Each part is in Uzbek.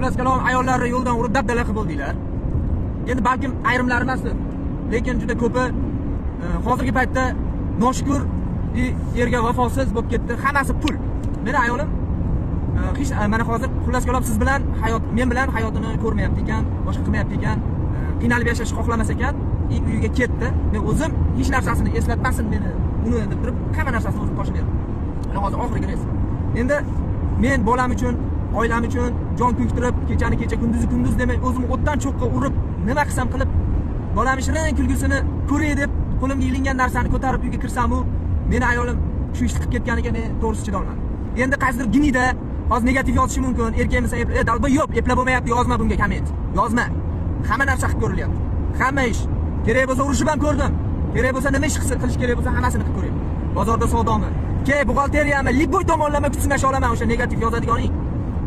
xullas kalom ayollarni yo'ldan urib dabdala qilib bo'ldinglar. Endi balkim ayrimlari emasdir, lekin juda ko'pi hozirgi paytda noshukur erga vafosiz bo'lib ketdi. Hammasi pul. Meni ayolim hech mana hozir xullas kalom siz bilan men bilan hayotini ko'rmayapti ekan, boshqa qilmayapti ekan, qiynalib yashashni xohlamas ekan, uyiga ketdi. Men o'zim hech narsasini eslatmasin meni, uni deb turib hamma narsasini o'zim qo'shib berdim. Mana hozir oxirgi res. Endi men bolam uchun, oilam uchun jon kuydirib, kechani kecha, kunduzi kunduz demay o'zimni o'tdan cho'qqa urib, nima qilsam qilib bolamning shirin kulgusini ko'ray deb qo'limga ilingan narsani ko'tarib uyga kirsam-u, meni ayolim shu ishni qilib ketganiga men to'g'risi chiday olmadim. Endi qaysidir ginida hozir negativ yozishi mumkin. Erkakmisan, dalba yo'q, eplab bo'lmayapti, yozma bunga komment. Yozma. Hamma narsa qilib ko'rilyapti. Hamma ish. Kerak bo'lsa urushib ham ko'rdim. Kerak bo'lsa nima ish qilish kerak bo'lsa hammasini qilib ko'ray. Bozorda savdomi? Buxgalteriyami, liboy tomonlama kuchsinasha olaman o'sha negativ yozadiganing.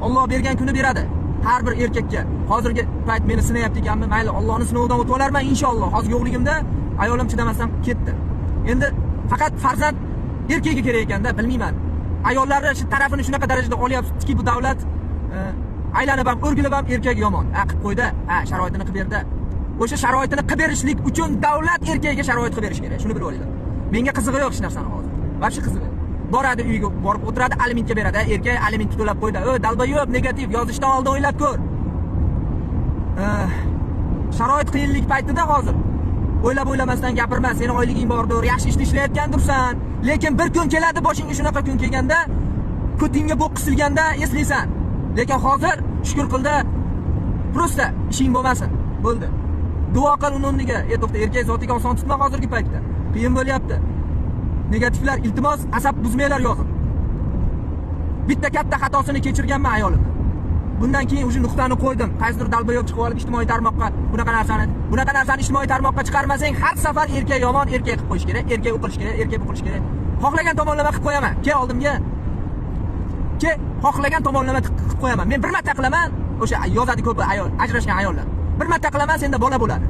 Alloh bergan kuni beradi. Har bir erkakka. Hozirgi payt meni sinayapti ekanmi? Mayli, Allohning sinovidan o'tib olarman inshaalloh. Hozir yo'qligimda ayolim chidamasdan ketdi. Endi faqat farzand erkakka kerak ekanda, bilmayman. Ayollarni shu tarafini shunaqa darajada olyaptiki, bu davlat aylanib ham, o'rgilib ham erkak yomon. Qilib qo'ydi. Sharoitini qilib berdi. O'sha sharoitini qilib berishlik uchun davlat erkakga sharoit qilib berish kerak. Shuni bilib olinglar. Menga qizig'i yo'q hech narsani hozir. Vobshe qizig'i. Boradi uyga, borib o'tiradi, alimentga beradi. Erkak alimentni to'lab qo'ydi. Dalba yo'q, negativ yozishdan oldin o'ylab ko'r. Sharoit qiyinlik paytida hozir o'ylab-o'ylamasdan gapirma. Seni oyliging bordir, yaxshi ishni ishlayotgandursan, lekin bir kun keladi, boshingga shunaqa kun kelganda, ko'tingga bo'q qisilganda eslaysan. Lekin hozir shukr qildi, prosta ishing bo'lmasin. Bo'ldi. Duo qil uni o'rniga. To'xta, erkak zotiga oson tutma hozirgi paytda. Qiyin bo'lyapti. Negativlar, iltimos, asab buzmanglar yozib. Bitta katta xatosini kechirganman ayolimni. Bundan keyin o'sha nuqtani qo'ydim. Qaysidir dalba yo'q chiqib olib ijtimoiy tarmoqqa bunaqa narsani ijtimoiy tarmoqqa chiqarmasang, har safar erkak yomon, erkak qilib qo'yish kerak, erkak o'qilish kerak, erkak o'qilish kerak. Xohlagan tomonlama qilib qo'yaman. Oldimga. Xohlagan tomonlama qilib qo'yaman. Men bir marta qilaman, o'sha yozadi ko'p ayol, ajrashgan ayollar. Bir marta qilaman, senda bola bo'ladi.